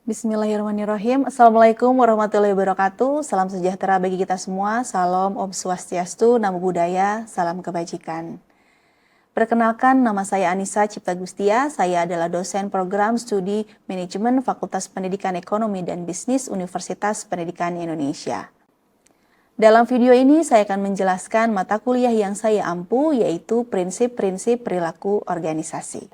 Bismillahirrahmanirrahim. Assalamualaikum warahmatullahi wabarakatuh. Salam sejahtera bagi kita semua. Salam Om Swastiastu, Namo Buddhaya, salam kebajikan. Perkenalkan, nama saya Anissa Cipta Gustia. Saya adalah dosen program studi manajemen Fakultas Pendidikan Ekonomi dan Bisnis Universitas Pendidikan Indonesia. Dalam video ini saya akan menjelaskan mata kuliah yang saya ampu, yaitu prinsip-prinsip perilaku organisasi.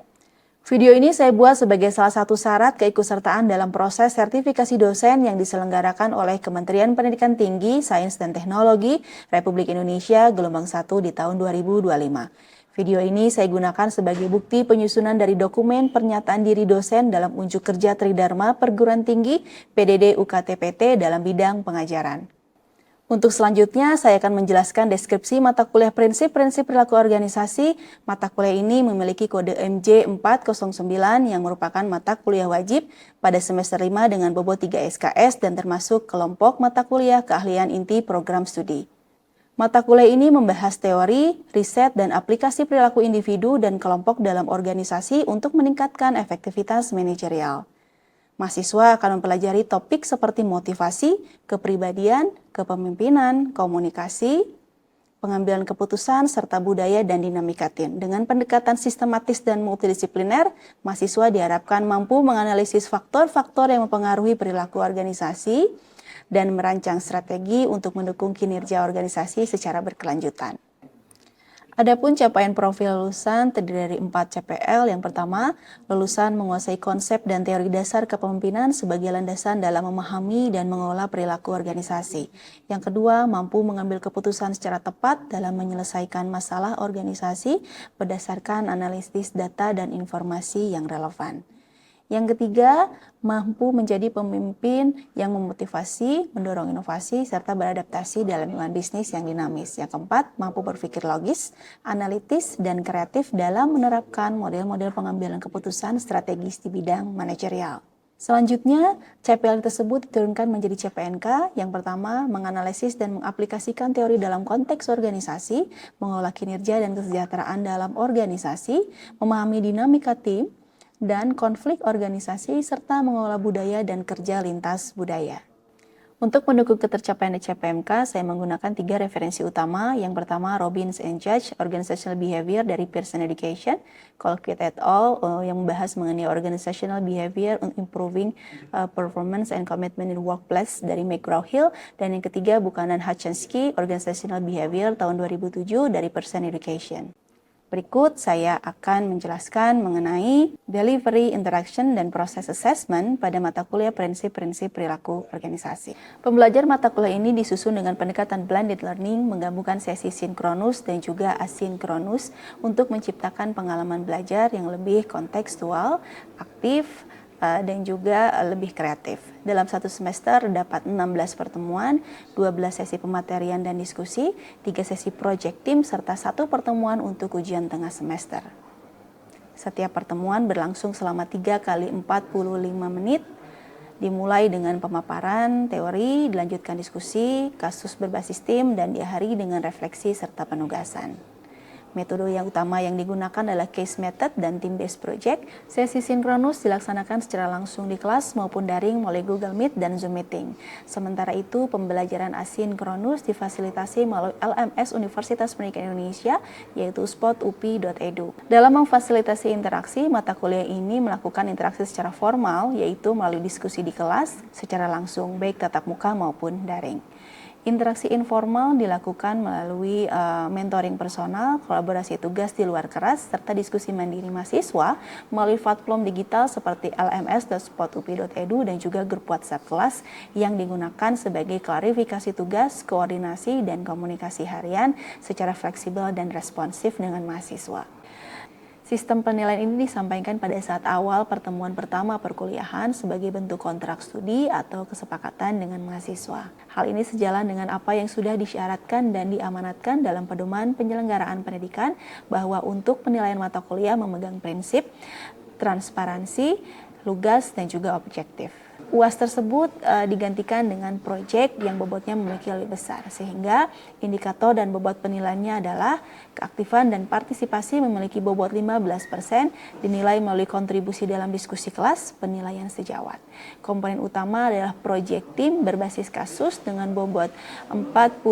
Video ini saya buat sebagai salah satu syarat keikutsertaan dalam proses sertifikasi dosen yang diselenggarakan oleh Kementerian Pendidikan Tinggi, Sains dan Teknologi Republik Indonesia gelombang 1 di tahun 2025. Video ini saya gunakan sebagai bukti penyusunan dari dokumen pernyataan diri dosen dalam unjuk kerja Tridharma Perguruan Tinggi PDD UKT-PT dalam bidang pengajaran. Untuk selanjutnya, saya akan menjelaskan deskripsi mata kuliah prinsip-prinsip perilaku organisasi. Mata kuliah ini memiliki kode MJ 409 yang merupakan mata kuliah wajib pada semester 5 dengan bobot 3 SKS dan termasuk kelompok mata kuliah keahlian inti program studi. Mata kuliah ini membahas teori, riset, dan aplikasi perilaku individu dan kelompok dalam organisasi untuk meningkatkan efektivitas manajerial. Mahasiswa akan mempelajari topik seperti motivasi, kepribadian, kepemimpinan, komunikasi, pengambilan keputusan, serta budaya dan dinamika tim. Dengan pendekatan sistematis dan multidisipliner, mahasiswa diharapkan mampu menganalisis faktor-faktor yang mempengaruhi perilaku organisasi dan merancang strategi untuk mendukung kinerja organisasi secara berkelanjutan. Adapun capaian profil lulusan terdiri dari 4 CPL. Yang pertama, lulusan menguasai konsep dan teori dasar kepemimpinan sebagai landasan dalam memahami dan mengelola perilaku organisasi. Yang kedua, mampu mengambil keputusan secara tepat dalam menyelesaikan masalah organisasi berdasarkan analisis data dan informasi yang relevan. Yang ketiga, mampu menjadi pemimpin yang memotivasi, mendorong inovasi, serta beradaptasi dalam lingkungan bisnis yang dinamis. Yang keempat, mampu berpikir logis, analitis, dan kreatif dalam menerapkan model-model pengambilan keputusan strategis di bidang manajerial. Selanjutnya, CPL tersebut diturunkan menjadi CPNK. Yang pertama, menganalisis dan mengaplikasikan teori dalam konteks organisasi, mengolah kinerja dan kesejahteraan dalam organisasi, memahami dinamika tim, dan konflik organisasi, serta mengelola budaya dan kerja lintas budaya. Untuk mendukung ketercapaian CPMK, saya menggunakan 3 referensi utama. Yang pertama, Robbins and Judge, Organizational Behavior dari Pearson Education, Colquitt et al. Yang membahas mengenai Organizational Behavior Improving Performance and Commitment in Workplace dari McGraw-Hill, dan yang ketiga, Buchanan Hutchinsky, Organizational Behavior tahun 2007 dari Pearson Education. Berikut saya akan menjelaskan mengenai delivery, interaction, dan proses assessment pada mata kuliah prinsip-prinsip perilaku organisasi. Pembelajar mata kuliah ini disusun dengan pendekatan blended learning, menggabungkan sesi sinkronus dan juga asinkronus untuk menciptakan pengalaman belajar yang lebih kontekstual, aktif, dan juga lebih kreatif. Dalam satu semester dapat 16 pertemuan, 12 sesi pematerian dan diskusi, 3 sesi project team, serta 1 pertemuan untuk ujian tengah semester. Setiap pertemuan berlangsung selama 3 kali 45 menit, dimulai dengan pemaparan teori, dilanjutkan diskusi, kasus berbasis tim, dan diakhiri dengan refleksi serta penugasan. Metode yang utama yang digunakan adalah case method dan team-based project. Sesi sinkronus dilaksanakan secara langsung di kelas maupun daring melalui Google Meet dan Zoom Meeting. Sementara itu, pembelajaran asinkronus difasilitasi melalui LMS Universitas Pendidikan Indonesia, yaitu spotupi.edu. Dalam memfasilitasi interaksi, mata kuliah ini melakukan interaksi secara formal, yaitu melalui diskusi di kelas secara langsung, baik tatap muka maupun daring. Interaksi informal dilakukan melalui mentoring personal, kolaborasi tugas di luar kelas, serta diskusi mandiri mahasiswa melalui platform digital seperti lms.spotupi.edu dan juga grup WhatsApp kelas yang digunakan sebagai klarifikasi tugas, koordinasi, dan komunikasi harian secara fleksibel dan responsif dengan mahasiswa. Sistem penilaian ini disampaikan pada saat awal pertemuan pertama perkuliahan sebagai bentuk kontrak studi atau kesepakatan dengan mahasiswa. Hal ini sejalan dengan apa yang sudah disyaratkan dan diamanatkan dalam pedoman penyelenggaraan pendidikan bahwa untuk penilaian mata kuliah memegang prinsip transparansi, lugas, dan juga objektif. UAS tersebut digantikan dengan proyek yang bobotnya memiliki lebih besar, sehingga indikator dan bobot penilaiannya adalah keaktifan dan partisipasi memiliki bobot 15%, dinilai melalui kontribusi dalam diskusi kelas, penilaian sejawat. Komponen utama adalah proyek tim berbasis kasus dengan bobot 45%,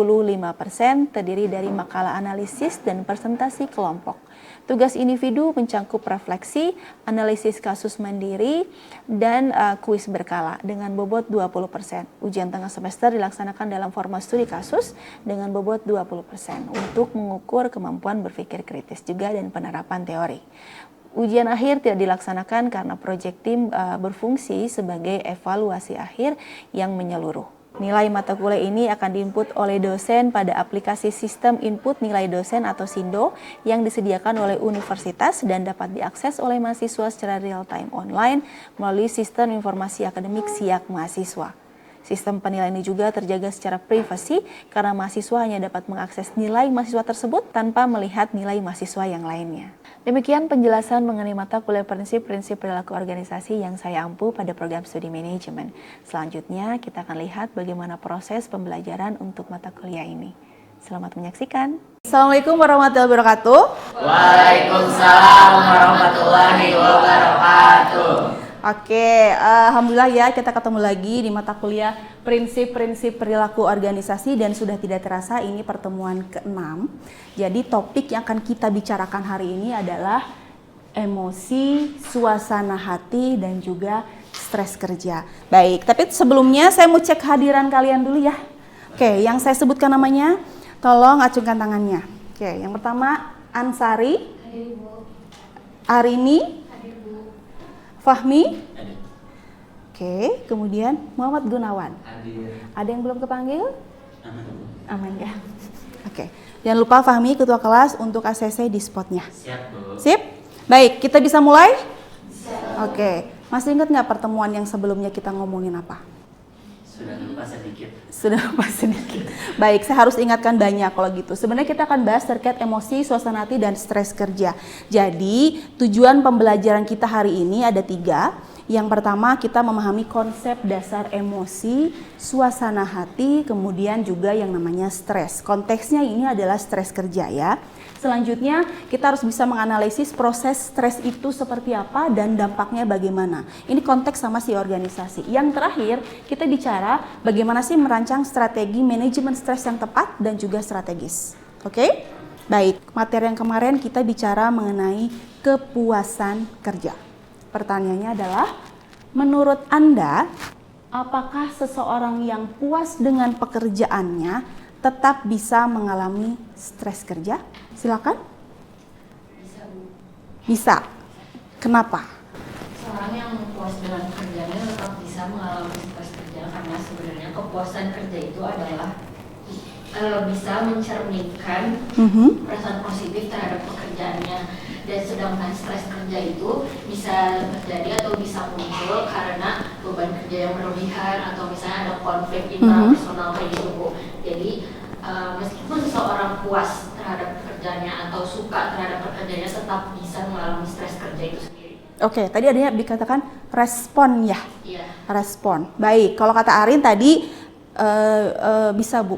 terdiri dari makalah analisis dan presentasi kelompok. Tugas individu mencakup refleksi, analisis kasus mandiri, dan kuis berkala dengan bobot 20%. Ujian tengah semester dilaksanakan dalam format studi kasus dengan bobot 20% untuk mengukur kemampuan berpikir kritis juga dan penerapan teori. Ujian akhir tidak dilaksanakan karena proyek tim berfungsi sebagai evaluasi akhir yang menyeluruh. Nilai mata kuliah ini akan diinput oleh dosen pada aplikasi Sistem Input Nilai Dosen atau SINDO yang disediakan oleh universitas dan dapat diakses oleh mahasiswa secara real-time online melalui Sistem Informasi Akademik SIAK Mahasiswa. Sistem penilaian ini juga terjaga secara privasi karena mahasiswa hanya dapat mengakses nilai mahasiswa tersebut tanpa melihat nilai mahasiswa yang lainnya. Demikian penjelasan mengenai mata kuliah prinsip-prinsip perilaku organisasi yang saya ampu pada program studi manajemen. Selanjutnya kita akan lihat bagaimana proses pembelajaran untuk mata kuliah ini. Selamat menyaksikan. Assalamualaikum warahmatullahi wabarakatuh. Waalaikumsalam warahmatullahi wabarakatuh. Oke, alhamdulillah ya kita ketemu lagi di mata kuliah prinsip-prinsip perilaku organisasi dan sudah tidak terasa ini pertemuan ke-6. Jadi topik yang akan kita bicarakan hari ini adalah emosi, suasana hati, dan juga stres kerja. Baik, tapi sebelumnya saya mau cek kehadiran kalian dulu ya. Oke, yang saya sebutkan namanya, tolong acungkan tangannya. Oke, yang pertama Ansari, Arini, Fahmi, oke, kemudian Muhammad Gunawan. Ada yang belum kepanggil? Aman ya. Oke, jangan lupa Fahmi ketua kelas untuk ACC di spotnya. Siap, Bu. Sip? Baik, kita bisa mulai? Siap. Oke, masih ingat nggak pertemuan yang sebelumnya kita ngomongin apa? Sudah lupa sedikit. Sudah lupa sedikit. Baik, saya harus ingatkan banyak kalau gitu. Sebenarnya kita akan bahas terkait emosi, suasana hati, dan stres kerja. Jadi, tujuan pembelajaran kita hari ini ada 3. Yang pertama, kita memahami konsep dasar emosi, suasana hati, kemudian juga yang namanya stres. Konteksnya ini adalah stres kerja ya. Selanjutnya, kita harus bisa menganalisis proses stres itu seperti apa dan dampaknya bagaimana. Ini konteks sama si organisasi. Yang terakhir, kita bicara bagaimana sih merancang strategi manajemen stres yang tepat dan juga strategis. Oke? Baik, materi yang kemarin kita bicara mengenai kepuasan kerja. Pertanyaannya adalah, menurut Anda, apakah seseorang yang puas dengan pekerjaannya tetap bisa mengalami stres kerja? Silakan. Bisa, Bu. Bisa. Kenapa? Seorang yang puas dengan pekerjaannya tetap bisa mengalami stres kerja karena sebenarnya kepuasan kerja itu adalah bisa mencerminkan perasaan positif terhadap pekerjaannya, dan sedangkan stres kerja itu bisa terjadi atau bisa muncul karena beban kerja yang berlebihan atau misalnya ada konflik intrapersonal kayak gitu, Bu. Jadi meskipun seseorang puas terhadap pekerjaannya atau suka terhadap pekerjaannya tetap bisa mengalami stres kerja itu sendiri. Oke, tadi ada dikatakan respon ya? Iya. Respon. Baik, kalau kata Arin tadi bisa Bu.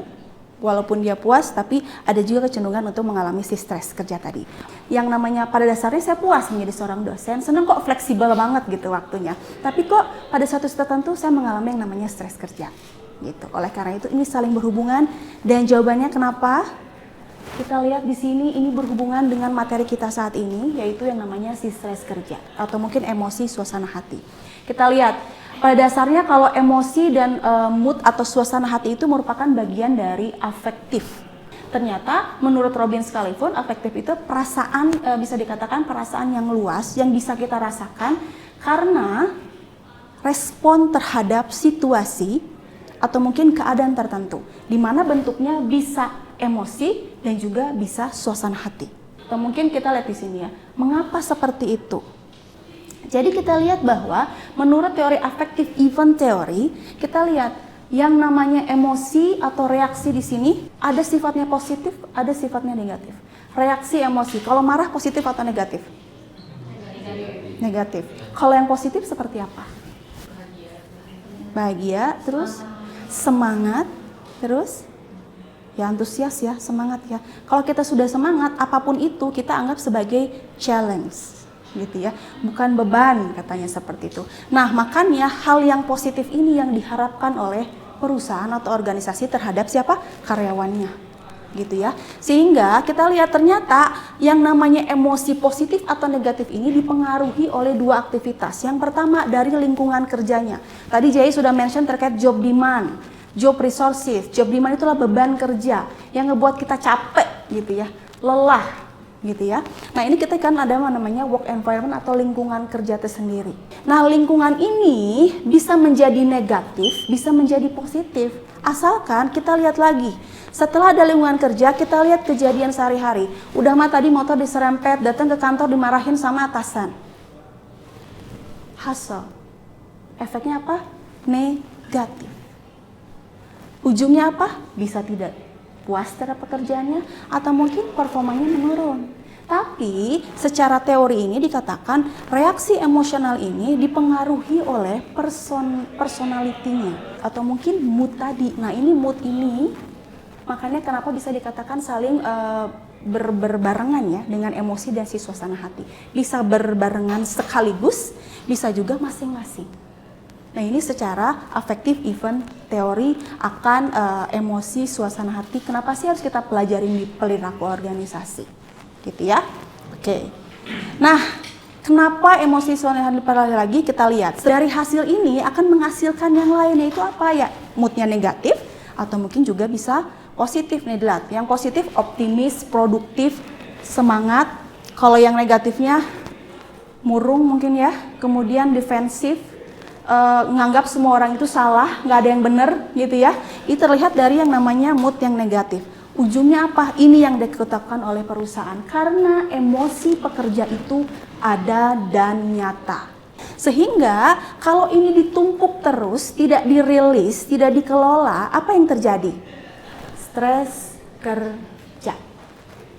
Walaupun dia puas, tapi ada juga kecenderungan untuk mengalami si stres kerja tadi. Yang namanya pada dasarnya saya puas menjadi seorang dosen, senang kok, fleksibel banget gitu waktunya. Tapi kok pada suatu tertentu saya mengalami yang namanya stres kerja. Gitu. Oleh karena itu ini saling berhubungan, dan jawabannya kenapa? Kita lihat di sini ini berhubungan dengan materi kita saat ini, yaitu yang namanya si stres kerja atau mungkin emosi suasana hati. Kita lihat pada dasarnya kalau emosi dan mood atau suasana hati itu merupakan bagian dari afektif. Ternyata menurut Robin sekalipun afektif itu perasaan, bisa dikatakan perasaan yang luas yang bisa kita rasakan karena respon terhadap situasi atau mungkin keadaan tertentu, di mana bentuknya bisa emosi dan juga bisa suasana hati. Atau mungkin kita lihat di sini ya, mengapa seperti itu? Jadi kita lihat bahwa menurut teori affective event theory, kita lihat yang namanya emosi atau reaksi di sini ada sifatnya positif, ada sifatnya negatif. Reaksi emosi, kalau marah positif atau negatif? Negatif. Kalau yang positif seperti apa? Bahagia, terus semangat, terus ya antusias ya, semangat ya. Kalau kita sudah semangat, apapun itu kita anggap sebagai challenge gitu ya, bukan beban katanya seperti itu. Nah makanya hal yang positif ini yang diharapkan oleh perusahaan atau organisasi terhadap siapa? Karyawannya gitu ya. Sehingga kita lihat ternyata yang namanya emosi positif atau negatif ini dipengaruhi oleh dua aktivitas. Yang pertama dari lingkungan kerjanya. Tadi Jai sudah mention terkait job demand, job resources. Job demand itulah beban kerja yang ngebuat kita capek gitu ya, lelah gitu ya. Nah ini kita kan ada namanya work environment atau lingkungan kerja tersendiri. Nah lingkungan ini bisa menjadi negatif, bisa menjadi positif. Asalkan kita lihat lagi. Setelah ada lingkungan kerja, kita lihat kejadian sehari-hari. Udah mah tadi motor diserempet, datang ke kantor dimarahin sama atasan. Hustle. Efeknya apa? Negatif. Ujungnya apa? Bisa tidak puas terhadap pekerjaannya atau mungkin performanya menurun. Tapi secara teori ini dikatakan reaksi emosional ini dipengaruhi oleh personalitinya atau mungkin mood tadi. Nah ini mood ini makanya kenapa bisa dikatakan saling berbarengan ya dengan emosi dan si suasana hati. Bisa berbarengan sekaligus, bisa juga masing-masing. Nah ini secara affective event teori akan emosi suasana hati. Kenapa sih harus kita pelajarin di perilaku organisasi? Gitu ya. Oke. Nah, kenapa emosi suasana hati dipelajari lagi? Kita lihat. Dari hasil ini akan menghasilkan yang lain, yaitu apa ya? Moodnya negatif atau mungkin juga bisa positif nih dilihat. Yang positif optimis, produktif, semangat. Kalau yang negatifnya murung mungkin ya. Kemudian defensif, nganggap semua orang itu salah, nggak ada yang benar gitu ya. Itu terlihat dari yang namanya mood yang negatif. Ujungnya apa? Ini yang diketahui oleh perusahaan karena emosi pekerja itu ada dan nyata. Sehingga kalau ini ditumpuk terus, tidak dirilis, tidak dikelola, apa yang terjadi? Stres kerja.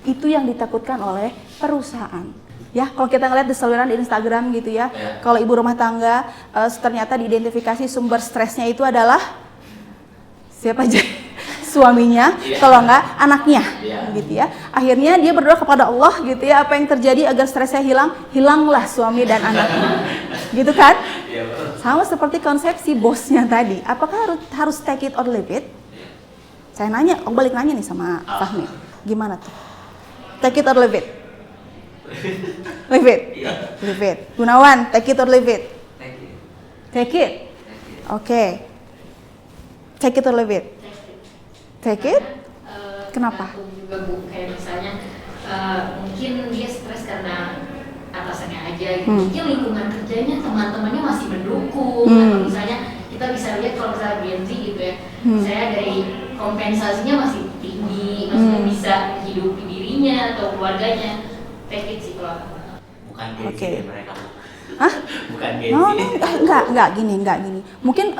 Itu yang ditakutkan oleh perusahaan. Ya, kalau kita ngeliat di saluran di Instagram gitu ya, kalau ibu rumah tangga ternyata diidentifikasi sumber stresnya itu adalah siapa aja? Suaminya, kalau enggak anaknya, gitu ya. Akhirnya dia berdoa kepada Allah gitu ya, apa yang terjadi agar stresnya hilang? Hilanglah suami dan anaknya, gitu kan? Sama seperti konsepsi bosnya tadi. Apakah harus take it or leave it? Saya nanya, balik nanya nih sama Fahmi, gimana tuh? Take it or leave it? Leave it. Leave it. Gunawan, take it or leave it? Take it. Oke. Take it or leave it? Take it? Kenapa? Juga Bu, kayak misalnya mungkin dia stres karena atasannya aja gitu. Mungkin lingkungan kerjanya teman-temannya masih mendukung atau misalnya kita bisa lihat kalau misalnya Gen Z gitu ya, saya dari kompensasinya masih tinggi, maksudnya bisa hidupi dirinya atau keluarganya. Take it sih kalau Bukan Gen Z mereka. Hah? Bukan Gen Z. Enggak gini. Mungkin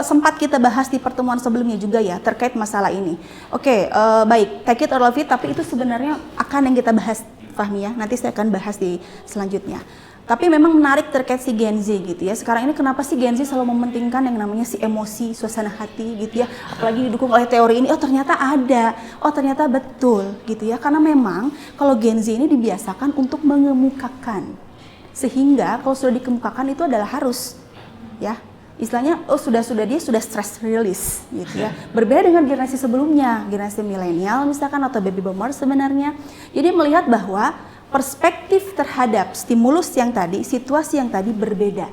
sempat kita bahas di pertemuan sebelumnya juga ya terkait masalah ini. Oke, baik, take it or leave it, tapi itu sebenarnya akan yang kita bahas Fahmi ya. Nanti saya akan bahas di selanjutnya. Tapi memang menarik terkait si Gen Z gitu ya. Sekarang ini kenapa sih Gen Z selalu mementingkan yang namanya si emosi, suasana hati gitu ya. Apalagi didukung oleh teori ini, oh ternyata ada, oh ternyata betul gitu ya. Karena memang kalau Gen Z ini dibiasakan untuk mengemukakan. Sehingga kalau sudah dikemukakan itu adalah harus ya. Istilahnya dia sudah stress release gitu ya. Berbeda dengan generasi sebelumnya, generasi milenial misalkan atau baby boomer sebenarnya. Jadi melihat bahwa perspektif terhadap stimulus yang tadi, situasi yang tadi berbeda.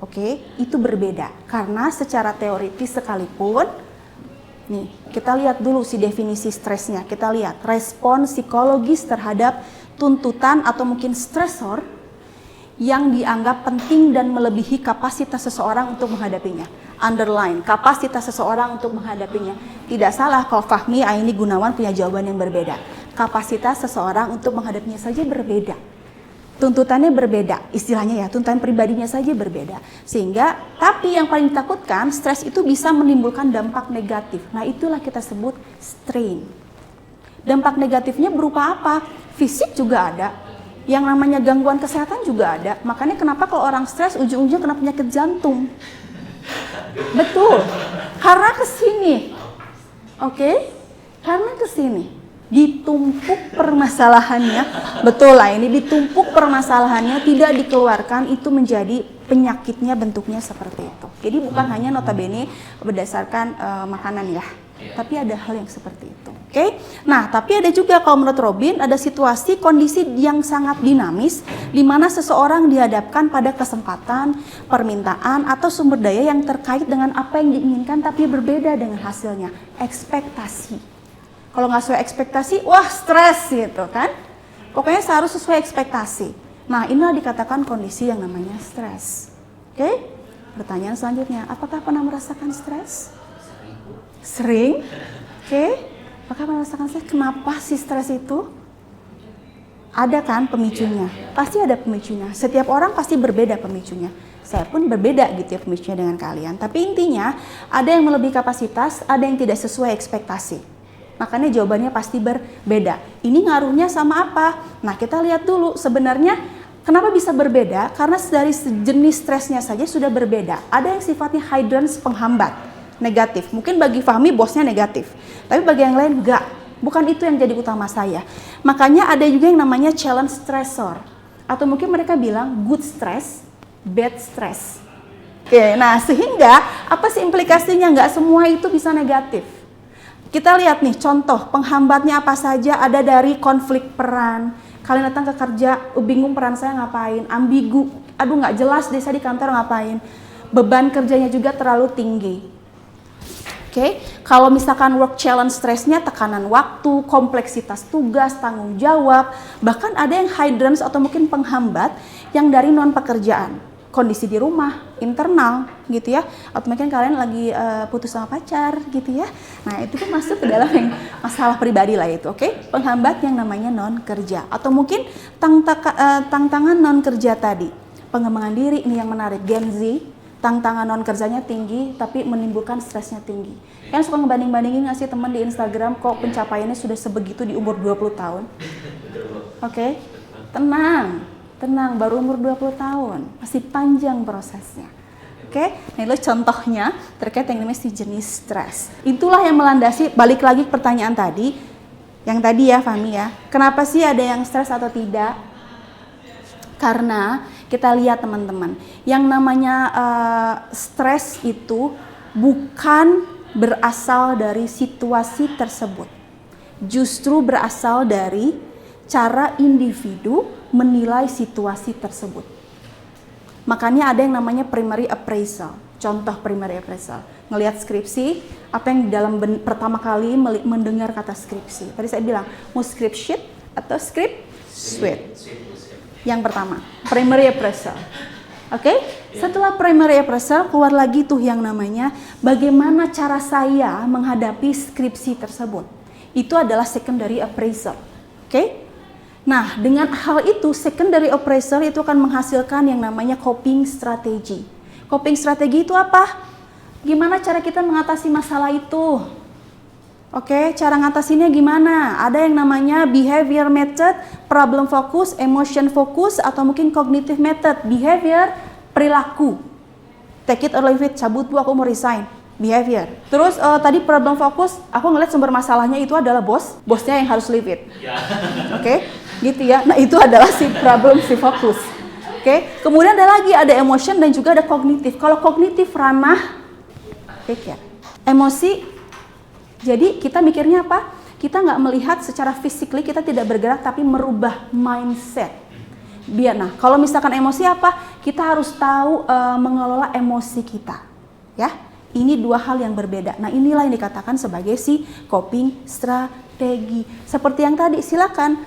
Oke, itu berbeda. Karena secara teoritis sekalipun, nih kita lihat dulu si definisi stresnya. Kita lihat respon psikologis terhadap tuntutan atau mungkin stresor yang dianggap penting dan melebihi kapasitas seseorang untuk menghadapinya. Underline, kapasitas seseorang untuk menghadapinya. Tidak salah kalau Fahmi, Aini, Gunawan punya jawaban yang berbeda. Kapasitas seseorang untuk menghadapinya saja berbeda. Tuntutannya berbeda, istilahnya ya, tuntutan pribadinya saja berbeda. Sehingga, tapi yang paling ditakutkan, stres itu bisa menimbulkan dampak negatif. Nah itulah kita sebut strain. Dampak negatifnya berupa apa? Fisik juga ada, Yang namanya gangguan kesehatan juga ada. Makanya kenapa kalau orang stres ujung-ujungnya kena penyakit jantung. Betul. Karena kesini. Oke? Karena kesini. Ditumpuk permasalahannya. Betul lah, ini ditumpuk permasalahannya, tidak dikeluarkan, itu menjadi penyakitnya, bentuknya seperti itu. Jadi bukan hanya notabene berdasarkan makanan ya. Tapi ada hal yang seperti itu. Oke? Nah, tapi ada juga kalau menurut Robin ada situasi kondisi yang sangat dinamis di mana seseorang dihadapkan pada kesempatan, permintaan atau sumber daya yang terkait dengan apa yang diinginkan tapi berbeda dengan hasilnya. Ekspektasi. Kalau nggak sesuai ekspektasi, wah stres gitu kan? Pokoknya harus sesuai ekspektasi. Nah, inilah dikatakan kondisi yang namanya stres. Oke? Pertanyaan selanjutnya, apakah pernah merasakan stres? Sering? Oke? Apakah pernah merasakan stres? Kenapa sih stres itu? Ada kan pemicunya? Pasti ada pemicunya. Setiap orang pasti berbeda pemicunya. Saya pun berbeda gitu ya pemicunya dengan kalian. Tapi intinya, ada yang melebihi kapasitas, ada yang tidak sesuai ekspektasi. Makanya jawabannya pasti berbeda. Ini ngaruhnya sama apa? Nah, kita lihat dulu sebenarnya kenapa bisa berbeda? Karena dari jenis stresnya saja sudah berbeda. Ada yang sifatnya hindrance, penghambat, negatif. Mungkin bagi Fahmi bosnya negatif, tapi bagi yang lain enggak. Bukan itu yang jadi utama saya. Makanya ada juga yang namanya challenge stressor. Atau mungkin mereka bilang good stress, bad stress. Oke, nah sehingga apa sih implikasinya? Enggak semua itu bisa negatif. Kita lihat nih contoh penghambatnya apa saja. Ada dari konflik peran. Kalian datang ke kerja, bingung peran saya ngapain, ambigu, aduh nggak jelas deh saya di kantor ngapain. Beban kerjanya juga terlalu tinggi. Oke, kalau misalkan work challenge stressnya tekanan waktu, kompleksitas tugas, tanggung jawab, bahkan ada yang hindrance atau mungkin penghambat yang dari non pekerjaan. Kondisi di rumah, internal gitu ya, atau mungkin kalian lagi putus sama pacar gitu ya. Nah itu tuh masuk ke dalam yang masalah pribadi lah itu, oke? Penghambat yang namanya non kerja, atau mungkin tantangan non kerja tadi. Pengembangan diri ini yang menarik, Gen Z, tantangan non kerjanya tinggi tapi menimbulkan stresnya tinggi. Kan suka ngebanding-bandingin nggak sih teman di Instagram kok pencapaiannya sudah sebegitu di umur 20 tahun? Oke? Tenang, baru umur 20 tahun, masih panjang prosesnya. Oke, nah itu contohnya terkait yang namanya si jenis stres. Itulah yang melandasi, balik lagi ke pertanyaan tadi, yang tadi ya Fahmi ya, kenapa sih ada yang stres atau tidak? Karena kita lihat teman-teman, yang namanya stres itu bukan berasal dari situasi tersebut, justru berasal dari cara individu menilai situasi tersebut. Makanya ada yang namanya primary appraisal. Contoh primary appraisal, ngelihat skripsi, apa yang dalam pertama kali mendengar kata skripsi. Tadi saya bilang, mau script sheet atau script suite. Yang pertama, primary appraisal. Oke? Setelah primary appraisal, keluar lagi tuh yang namanya bagaimana cara saya menghadapi skripsi tersebut. Itu adalah secondary appraisal. Oke? Nah, dengan hal itu, secondary appraisal itu akan menghasilkan yang namanya coping strategy. Coping strategi itu apa? Gimana cara kita mengatasi masalah itu? Oke, cara ngatasinnya gimana? Ada yang namanya behavior method, problem focus, emotion focus, atau mungkin cognitive method, behavior, perilaku. Take it or leave it, cabut bu, aku mau resign. Behavior. Terus tadi problem focus, aku ngeliat sumber masalahnya itu adalah bosnya yang harus leave it. Oke, gitu ya. Nah itu adalah si problem, si fokus. Oke, kemudian ada emotion dan juga ada kognitif. Kalau kognitif ranah pikir, emosi. Jadi kita mikirnya apa? Kita nggak melihat secara physically, kita tidak bergerak tapi merubah mindset. Nah, kalau misalkan emosi apa? Kita harus tahu mengelola emosi kita, ya. Ini dua hal yang berbeda. Nah, inilah yang dikatakan sebagai si coping strategi. Seperti yang tadi, silakan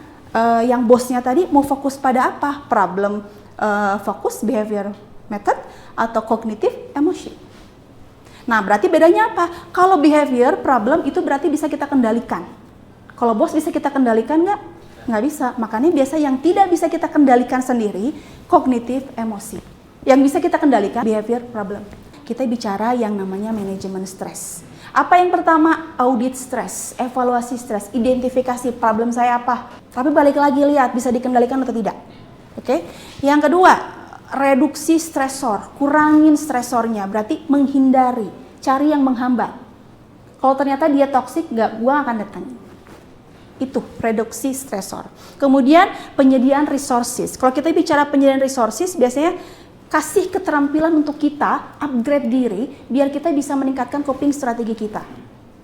yang bosnya tadi mau fokus pada apa? Problem fokus, behavior method, atau kognitif emosi. Nah, berarti bedanya apa? Kalau behavior problem itu berarti bisa kita kendalikan. Kalau bos bisa kita kendalikan nggak? Nggak bisa. Makanya biasa yang tidak bisa kita kendalikan sendiri, kognitif emosi. Yang bisa kita kendalikan, behavior problem. Kita bicara yang namanya manajemen stres. Apa yang pertama? Audit stres, evaluasi stres, identifikasi problem saya apa. Tapi balik lagi lihat, bisa dikendalikan atau tidak. Oke. Yang kedua, reduksi stresor, kurangin stresornya, berarti menghindari, cari yang menghambat. Kalau ternyata dia toksik, gua akan datangin. Itu reduksi stresor. Kemudian penyediaan resources. Kalau kita bicara penyediaan resources, biasanya kasih keterampilan untuk kita upgrade diri biar kita bisa meningkatkan coping strategi kita.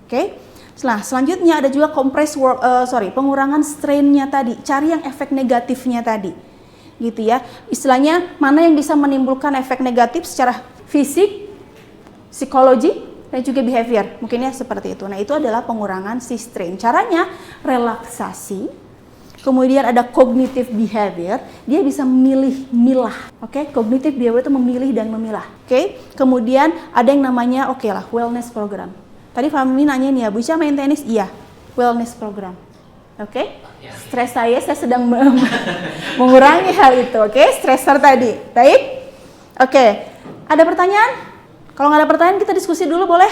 Oke? Nah, selanjutnya ada juga pengurangan strain-nya tadi. Cari yang efek negatifnya tadi. Gitu ya. Istilahnya mana yang bisa menimbulkan efek negatif secara fisik, psikologi, dan juga behavior. Mungkin ya seperti itu. Nah, itu adalah pengurangan si strain. Caranya relaksasi. Kemudian ada cognitive behavior, dia bisa milah. Oke, cognitive behavior itu memilih dan memilah. Oke, kemudian ada yang namanya wellness program. Tadi Fahmi nanya nih ya, Bu Ica main tenis? Iya, wellness program. Oke, stres saya sedang mengurangi hal itu. Oke, stressor tadi. Baik. Oke, ada pertanyaan? Kalau nggak ada pertanyaan kita diskusi dulu boleh?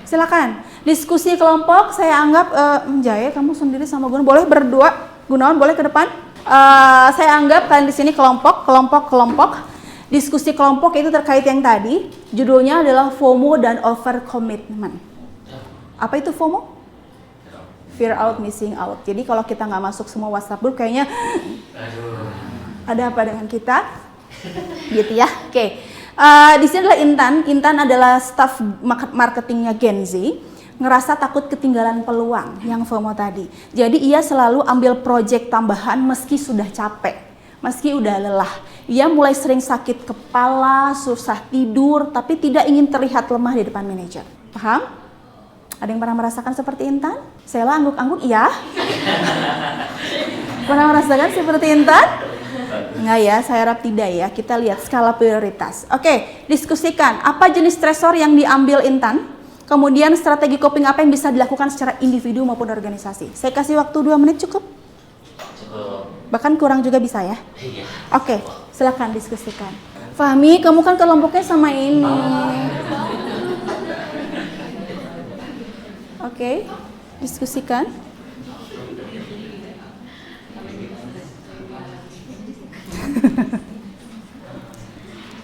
Silakan. Diskusi kelompok saya anggap Jaya kamu sendiri sama Gunawan boleh berdua. Gunawan boleh ke depan. Saya anggap kalian di sini kelompok. Diskusi kelompok itu terkait yang tadi. Judulnya adalah FOMO dan overcommitment. Apa itu FOMO? Fear out, missing out. Jadi kalau kita nggak masuk semua WhatsApp group kayaknya ada apa dengan kita? Gitu ya. Oke. Di sini adalah Intan. Intan adalah staff marketingnya Gen Z. Ngerasa takut ketinggalan peluang yang FOMO tadi. Jadi ia selalu ambil project tambahan meski sudah capek, meski udah lelah. Ia mulai sering sakit kepala, susah tidur, tapi tidak ingin terlihat lemah di depan manajer. Paham? Ada yang pernah merasakan seperti Intan? Sela angguk-angguk, iya. Pernah merasakan seperti Intan? Enggak ya, saya harap tidak ya. Kita lihat skala prioritas. Oke, diskusikan apa jenis stresor yang diambil Intan. Kemudian strategi coping apa yang bisa dilakukan secara individu maupun organisasi. Saya kasih waktu 2 menit cukup? Cukup. Bahkan kurang juga bisa ya? Iya. Oke, silakan diskusikan. Fahmi, kamu kan kelompoknya sama ini. Oke, diskusikan.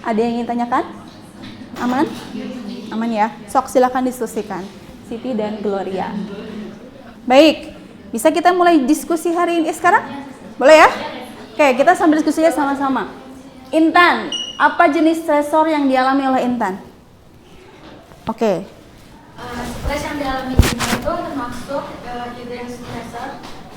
Ada yang ingin tanyakan? Aman? Aman ya? Sok silakan diskusikan. Siti dan Gloria. Baik, bisa kita mulai diskusi hari ini sekarang? Boleh ya? Oke, kita sambil diskusinya sama-sama. Intan, apa jenis stresor yang dialami oleh Intan? Oke. Stres yang dialami Intan itu termasuk hidden stressor.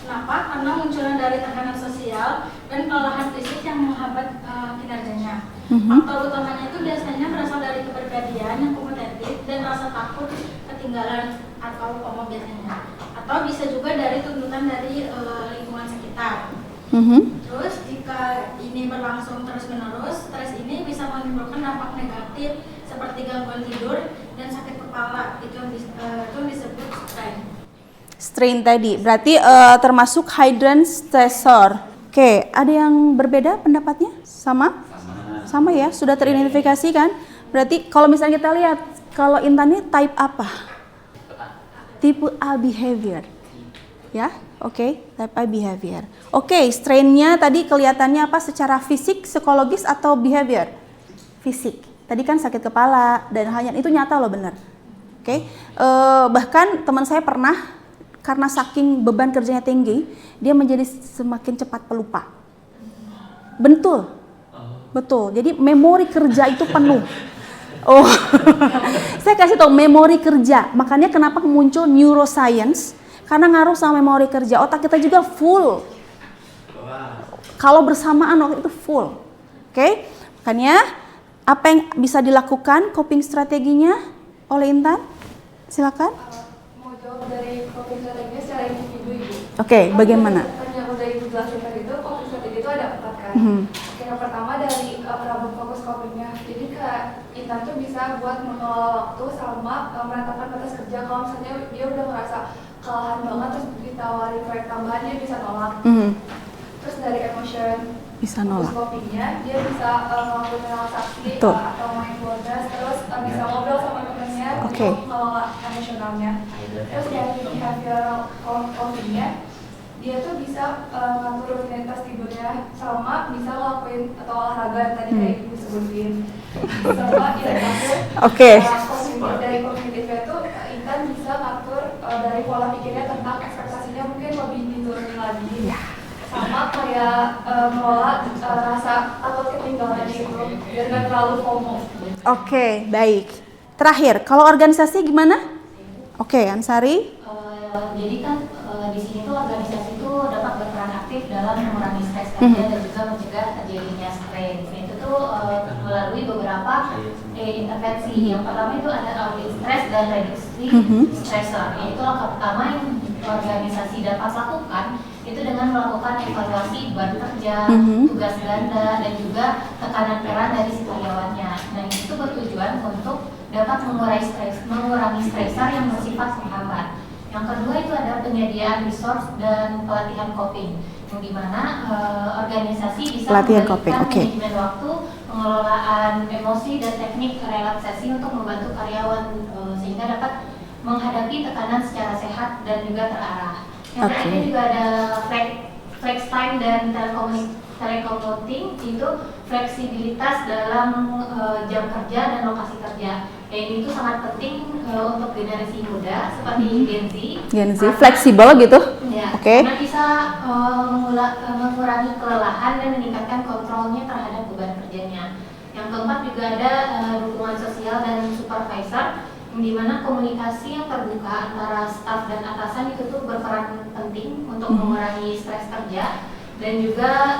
Kenapa? Karena munculnya dari tekanan sosial dan kelelahan fisik yang menghambat kinerjanya. Faktor utamanya itu biasanya berasal dari kepribadian yang kompetitif dan rasa takut ketinggalan atau FOMO biasanya. Atau bisa juga dari tuntutan dari lingkungan sekitar. Terus jika ini berlangsung terus-menerus, stres ini bisa menimbulkan dampak negatif seperti gangguan tidur dan sakit kepala. Itu yang disebut strain. Strain tadi, berarti termasuk hidden stressor. Oke, ada yang berbeda pendapatnya? Sama? Sama ya, sudah teridentifikasi kan? Berarti kalau misalnya kita lihat, kalau Intan ini type apa? Tipe A behavior. Ya, oke, type A behavior. Oke, strain-nya tadi kelihatannya apa secara fisik, psikologis atau behavior? Fisik. Tadi kan sakit kepala dan hal yang itu nyata loh, bener. Oke, bahkan teman saya pernah karena saking beban kerjanya tinggi, dia menjadi semakin cepat pelupa. Betul. Jadi memori kerja itu penuh. Oh, saya kasih tahu memori kerja. Makanya kenapa muncul neuroscience? Karena ngaruh sama memori kerja. Otak kita juga full. Kalau bersamaan waktu itu full. Oke? Makanya apa yang bisa dilakukan coping strateginya oleh Intan? Silakan. Mau jawab dari coping strateginya secara individu Ibu. Oke, bagaimana? Yang udah Ibu jelasin tadi itu coping strategi itu ada 4 kan. Yang pertama dari problem fokus copingnya. Jadi Intan tuh bisa buat mengelola waktu selama menetapkan batas kerja. Kalau misalnya dia udah ngerasa kelelahan banget terus ditawari proyek tambahan dia bisa nolak. Terus dari emotion Bisa nolak. fokus copingnya dia bisa ngelakuin relaksasi Betul. atau mindfulness. Terus bisa ngobrol sama temennya Oke. untuk mengelola emosionalnya. Terus dari behavioral copingnya dia tuh bisa ngatur rutinitas tidurnya sama bisa ngelakuin atau olahraga yang tadi kayak ibu sebutin. Sama ya Oke. dari kognitifnya tuh Intan bisa ngatur dari pola pikirnya tentang ekspektasinya mungkin lebih diturunin lagi. Sama kayak mengelola rasa takut ketinggalan itu biar nggak terlalu FOMO. Oke, baik. Terakhir, kalau organisasi gimana? Oke, Ansari. Jadi kan di sini tuh organisasi itu dapat berperan aktif dalam mengurangi stres kerja dan juga mencegah terjadinya stres. Itu tuh melalui beberapa intervensi. Yang pertama itu ada audit stres dan reduksi stresor. Yaitu langkah pertama yang organisasi dapat lakukan itu dengan melakukan evaluasi beban kerja, tugas ganda, dan juga tekanan peran dari si karyawannya. Nah itu bertujuan untuk dapat mengurangi stresor yang bersifat penghambat. Yang kedua itu ada penyediaan resource dan pelatihan coping, yang dimana organisasi bisa memberikan manajemen waktu, pengelolaan emosi dan teknik relaksasi untuk membantu karyawan sehingga dapat menghadapi tekanan secara sehat dan juga terarah. Yang terakhir juga ada flex time dan telecommuting, itu fleksibilitas dalam jam kerja dan lokasi kerja. Ini itu sangat penting untuk generasi muda seperti Gen Z, fleksibel gitu. Ya, Oke. karena bisa mengurangi kelelahan dan meningkatkan kontrolnya terhadap beban kerjanya. Yang keempat juga ada dukungan sosial dan supervisor, di mana komunikasi yang terbuka antara staf dan atasan itu tuh berperan penting untuk mengurangi stres kerja. Dan juga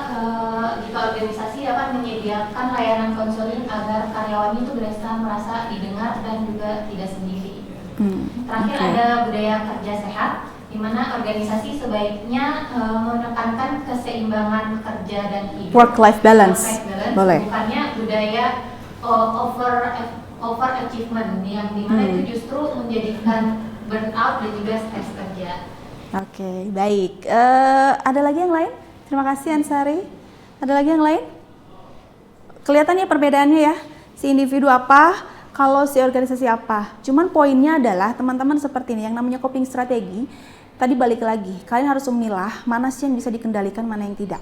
jika organisasi dapat menyediakan layanan konseling agar karyawannya itu merasa didengar dan juga tidak sendiri. Terakhir ada budaya kerja sehat, di mana organisasi sebaiknya menekankan keseimbangan kerja dan hidup. Work-life balance. Boleh. Bukannya budaya overachievement yang dimana itu justru menjadikan burnout dan juga stres kerja. Oke, baik. Ada lagi yang lain? Terima kasih Ansari. Ada lagi yang lain? Kelihatannya perbedaannya ya. Si individu apa, kalau si organisasi apa. Cuman poinnya adalah teman-teman seperti ini, yang namanya coping strategi. Tadi balik lagi, kalian harus memilah mana sih yang bisa dikendalikan, mana yang tidak.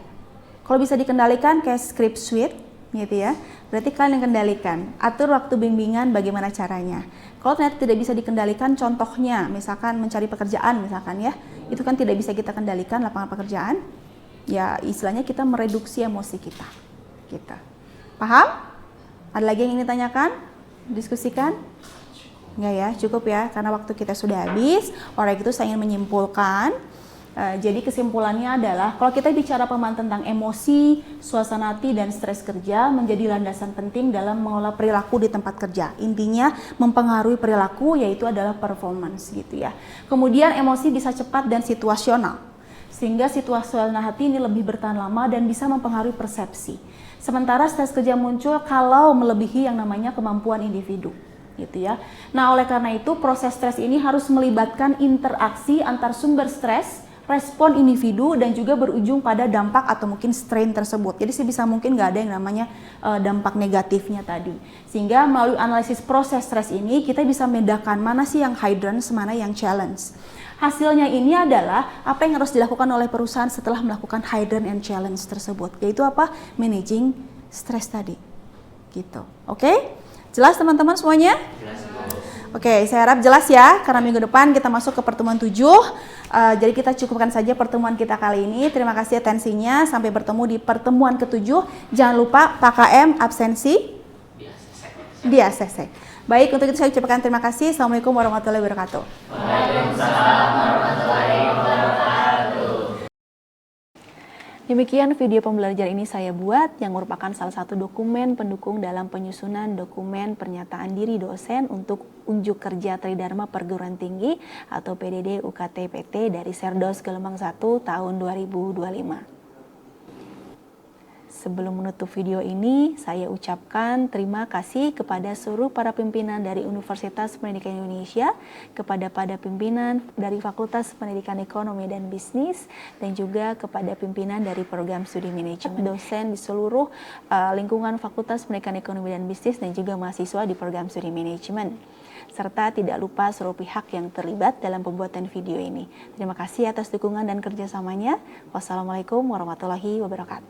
Kalau bisa dikendalikan kayak script suite, gitu ya. Berarti kalian yang kendalikan. Atur waktu bimbingan bagaimana caranya. Kalau ternyata tidak bisa dikendalikan, contohnya misalkan mencari pekerjaan misalkan ya. Itu kan tidak bisa kita kendalikan lapangan pekerjaan. Ya istilahnya kita mereduksi emosi kita. Paham? Ada lagi yang ingin ditanyakan? Diskusikan? Enggak ya, cukup ya, karena waktu kita sudah habis. Oleh itu saya ingin menyimpulkan. Jadi kesimpulannya adalah kalau kita bicara pemahaman tentang emosi, suasana hati, dan stres kerja menjadi landasan penting dalam mengolah perilaku di tempat kerja. Intinya mempengaruhi perilaku yaitu adalah performance gitu ya. Kemudian emosi bisa cepat dan situasional. Sehingga situasional hati ini lebih bertahan lama dan bisa mempengaruhi persepsi. Sementara stres kerja muncul kalau melebihi yang namanya kemampuan individu, gitu ya. Nah, oleh karena itu proses stres ini harus melibatkan interaksi antar sumber stres, respon individu dan juga berujung pada dampak atau mungkin strain tersebut. Jadi sebisa mungkin nggak ada yang namanya dampak negatifnya tadi. Sehingga melalui analisis proses stres ini kita bisa membedakan mana sih yang hindrance, mana yang challenge. Hasilnya ini adalah apa yang harus dilakukan oleh perusahaan setelah melakukan hindrance and challenge tersebut, yaitu apa? Managing stress tadi. Gitu. Oke? Jelas teman-teman semuanya? Oke, saya harap jelas ya, karena minggu depan kita masuk ke pertemuan 7. Jadi kita cukupkan saja pertemuan kita kali ini. Terima kasih atensinya, sampai bertemu di pertemuan ke-7. Jangan lupa PKM absensi di ACC. Baik, untuk itu saya ucapkan terima kasih. Assalamualaikum warahmatullahi wabarakatuh. Waalaikumsalam warahmatullahi wabarakatuh. Demikian video pembelajaran ini saya buat yang merupakan salah satu dokumen pendukung dalam penyusunan dokumen pernyataan diri dosen untuk unjuk kerja Tridharma Perguruan Tinggi atau PDD UKT PT dari Serdos Gelombang 1 tahun 2025. Sebelum menutup video ini, saya ucapkan terima kasih kepada seluruh para pimpinan dari Universitas Pendidikan Indonesia, kepada pimpinan dari Fakultas Pendidikan Ekonomi dan Bisnis, dan juga kepada pimpinan dari program studi manajemen, dosen di seluruh lingkungan Fakultas Pendidikan Ekonomi dan Bisnis, dan juga mahasiswa di program studi manajemen. Serta tidak lupa seluruh pihak yang terlibat dalam pembuatan video ini. Terima kasih atas dukungan dan kerjasamanya. Wassalamualaikum warahmatullahi wabarakatuh.